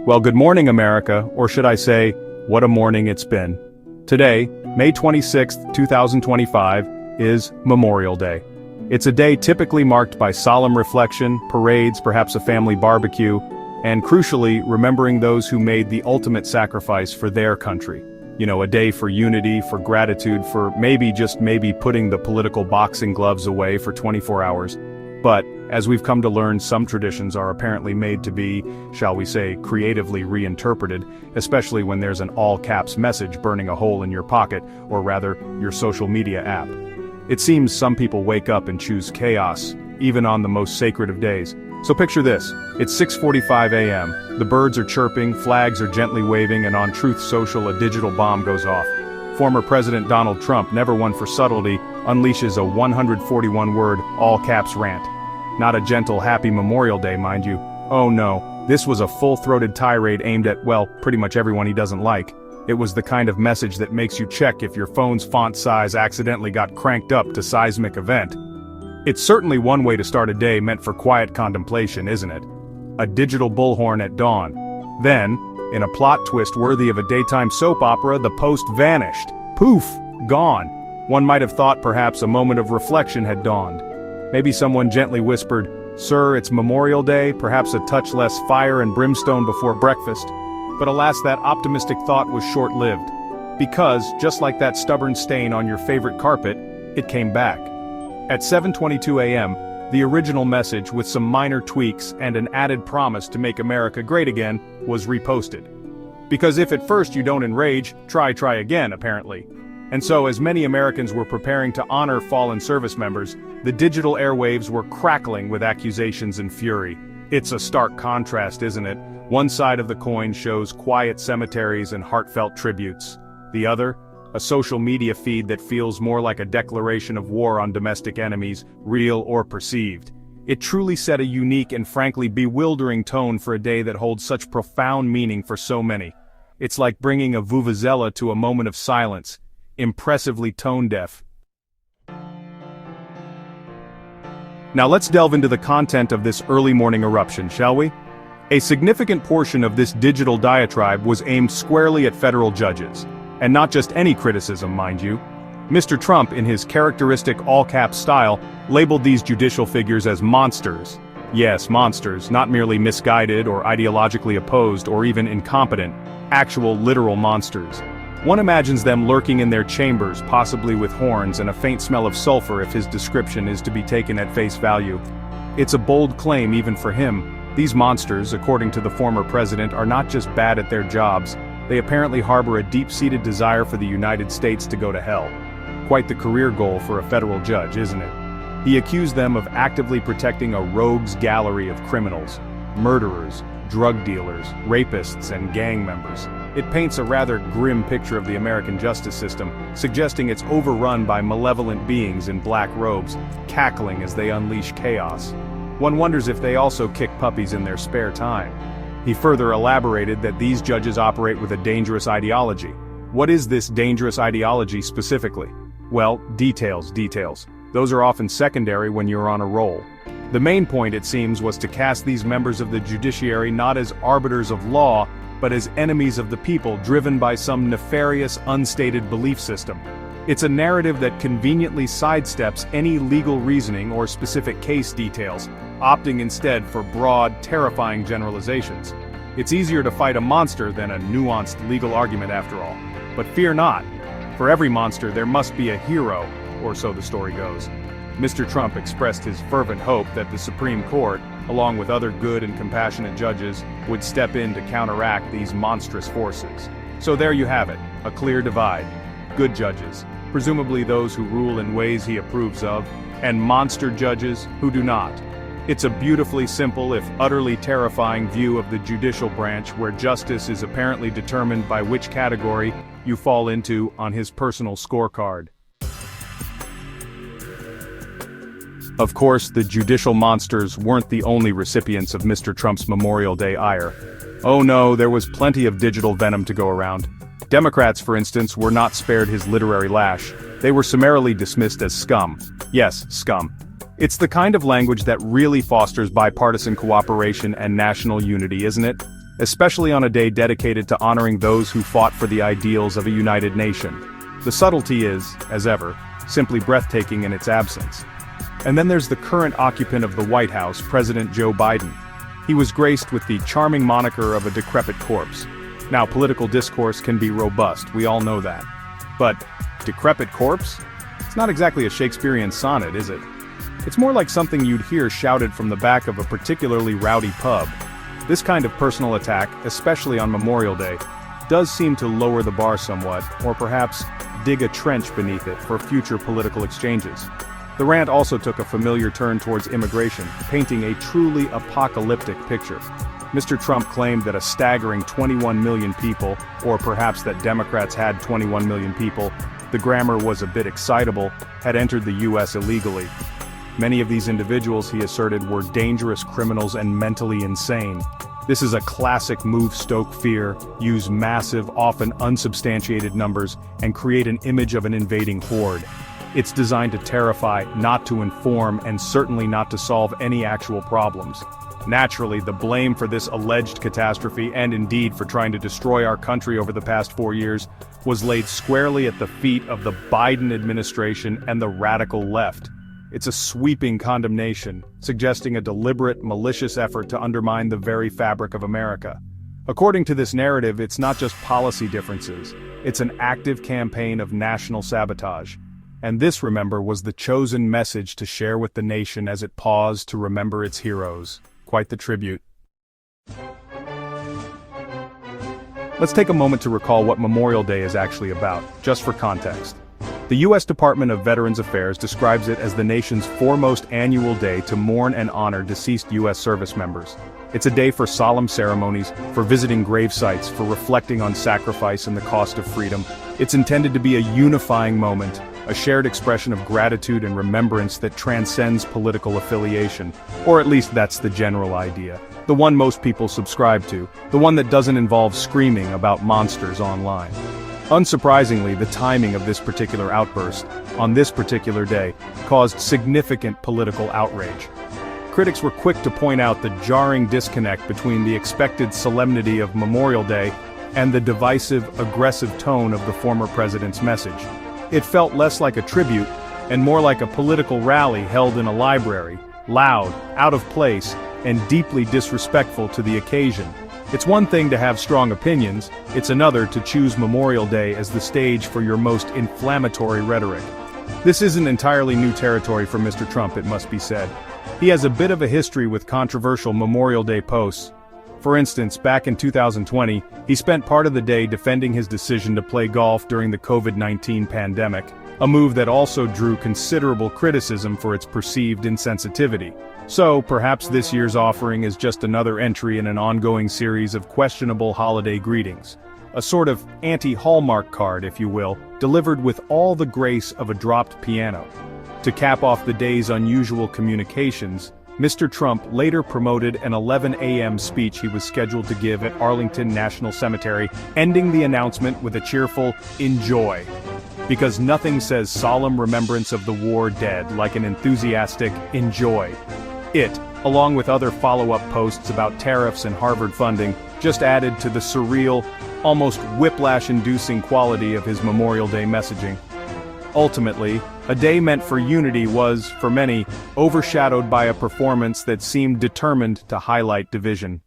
Well, good morning, America, or should I say, what a morning it's been. Today, May 26th, 2025, is Memorial Day. It's a day typically marked by solemn reflection, parades, perhaps a family barbecue, and crucially, remembering those who made the ultimate sacrifice for their country. You know, a day for unity, for gratitude, for maybe, just maybe, putting the political boxing gloves away for 24 hours. But, as we've come to learn, some traditions are apparently made to be, shall we say, creatively reinterpreted, especially when there's an all-caps message burning a hole in your pocket, or rather, your social media app. It seems some people wake up and choose chaos, even on the most sacred of days. So picture this, it's 6:45 a.m., the birds are chirping, flags are gently waving, and on Truth Social a digital bomb goes off. Former President Donald Trump, never one for subtlety, unleashes a 141-word, all-caps rant. Not a gentle, happy Memorial Day, mind you. Oh no, this was a full-throated tirade aimed at, well, pretty much everyone he doesn't like. It was the kind of message that makes you check if your phone's font size accidentally got cranked up to seismic event. It's certainly one way to start a day meant for quiet contemplation, isn't it? A digital bullhorn at dawn. Then, in a plot twist worthy of a daytime soap opera, the post vanished. Poof! Gone. One might have thought perhaps a moment of reflection had dawned. Maybe someone gently whispered, "Sir, it's Memorial Day," perhaps a touch less fire and brimstone before breakfast. But alas, that optimistic thought was short-lived. Because, just like that stubborn stain on your favorite carpet, it came back. At 7:22 a.m., the original message, with some minor tweaks and an added promise to make America great again, was reposted. Because if at first you don't enrage, try again, apparently. And so, as many Americans were preparing to honor fallen service members, the digital airwaves were crackling with accusations and fury. It's a stark contrast, isn't it? One side of the coin shows quiet cemeteries and heartfelt tributes. The other, a social media feed that feels more like a declaration of war on domestic enemies, real or perceived. It truly set a unique and frankly bewildering tone for a day that holds such profound meaning for so many. It's like bringing a vuvuzela to a moment of silence, impressively tone-deaf. Now let's delve into the content of this early morning eruption, shall we? A significant portion of this digital diatribe was aimed squarely at federal judges. And not just any criticism, mind you. Mr. Trump, in his characteristic all-caps style, labeled these judicial figures as monsters. Yes, monsters, not merely misguided or ideologically opposed or even incompetent, actual literal monsters. One imagines them lurking in their chambers, possibly with horns and a faint smell of sulfur if his description is to be taken at face value. It's a bold claim even for him. These monsters, according to the former president, are not just bad at their jobs, they apparently harbor a deep-seated desire for the United States to go to hell. Quite the career goal for a federal judge, isn't it? He accused them of actively protecting a rogues gallery of criminals, murderers, drug dealers, rapists, and gang members. It paints a rather grim picture of the American justice system, suggesting it's overrun by malevolent beings in black robes, cackling as they unleash chaos. One wonders if they also kick puppies in their spare time. He further elaborated that these judges operate with a dangerous ideology. What is this dangerous ideology specifically? Well, details. Those are often secondary when you're on a roll. The main point, it seems, was to cast these members of the judiciary not as arbiters of law, but as enemies of the people driven by some nefarious, unstated belief system. It's a narrative that conveniently sidesteps any legal reasoning or specific case details, opting instead for broad, terrifying generalizations. It's easier to fight a monster than a nuanced legal argument after all. But fear not. For every monster there must be a hero, or so the story goes. Mr. Trump expressed his fervent hope that the Supreme Court, along with other good and compassionate judges, would step in to counteract these monstrous forces. So there you have it, a clear divide. Good judges, presumably those who rule in ways he approves of, and monster judges who do not. It's a beautifully simple, if utterly terrifying view of the judicial branch where justice is apparently determined by which category you fall into on his personal scorecard. Of course, the judicial monsters weren't the only recipients of Mr. Trump's Memorial Day ire. Oh no, there was plenty of digital venom to go around. Democrats, for instance, were not spared his literary lash. They were summarily dismissed as scum. Yes, scum. It's the kind of language that really fosters bipartisan cooperation and national unity, isn't it? especially on a day dedicated to honoring those who fought for the ideals of a united nation. The subtlety is, as ever, simply breathtaking in its absence. And then there's the current occupant of the White House, President Joe Biden. He was graced with the charming moniker of a decrepit corpse. Now, political discourse can be robust, we all know that. But, decrepit corpse? It's not exactly a Shakespearean sonnet, is it? It's more like something you'd hear shouted from the back of a particularly rowdy pub. This kind of personal attack, especially on Memorial Day, does seem to lower the bar somewhat, or perhaps dig a trench beneath it for future political exchanges. The rant also took a familiar turn towards immigration, painting a truly apocalyptic picture. Mr. Trump claimed that a staggering 21 million people, or perhaps that Democrats had 21 million people, the grammar was a bit excitable, had entered the U.S. illegally. Many of these individuals, he asserted, were dangerous criminals and mentally insane. This is a classic move: stoke fear, use massive, often unsubstantiated numbers, and create an image of an invading horde. It's designed to terrify, not to inform, and certainly not to solve any actual problems. Naturally, the blame for this alleged catastrophe, and indeed for trying to destroy our country over the past 4 years, was laid squarely at the feet of the Biden administration and the radical left. It's a sweeping condemnation, suggesting a deliberate, malicious effort to undermine the very fabric of America. According to this narrative, it's not just policy differences, it's an active campaign of national sabotage. And this, remember, was the chosen message to share with the nation as it paused to remember its heroes. Quite the tribute. Let's take a moment to recall what Memorial Day is actually about, just for context. The U.S. Department of Veterans Affairs describes it as the nation's foremost annual day to mourn and honor deceased U.S. service members. It's a day for solemn ceremonies, for visiting grave sites, for reflecting on sacrifice and the cost of freedom. It's intended to be a unifying moment, a shared expression of gratitude and remembrance that transcends political affiliation. Or at least that's the general idea. The one most people subscribe to, the one that doesn't involve screaming about monsters online. Unsurprisingly, the timing of this particular outburst, on this particular day, caused significant political outrage. Critics were quick to point out the jarring disconnect between the expected solemnity of Memorial Day and the divisive, aggressive tone of the former president's message. It felt less like a tribute, and more like a political rally held in a library, loud, out of place, and deeply disrespectful to the occasion. It's one thing to have strong opinions, it's another to choose Memorial Day as the stage for your most inflammatory rhetoric. This isn't entirely new territory for Mr. Trump, it must be said. He has a bit of a history with controversial Memorial Day posts. For instance, back in 2020, he spent part of the day defending his decision to play golf during the COVID-19 pandemic, a move that also drew considerable criticism for its perceived insensitivity. So, perhaps this year's offering is just another entry in an ongoing series of questionable holiday greetings. A sort of anti-Hallmark card, if you will, delivered with all the grace of a dropped piano. To cap off the day's unusual communications, Mr. Trump later promoted an 11 a.m. speech he was scheduled to give at Arlington National Cemetery, ending the announcement with a cheerful "enjoy." Because nothing says solemn remembrance of the war dead like an enthusiastic "enjoy." It, along with other follow-up posts about tariffs and Harvard funding, just added to the surreal, almost whiplash-inducing quality of his Memorial Day messaging. Ultimately, a day meant for unity was, for many, overshadowed by a performance that seemed determined to highlight division.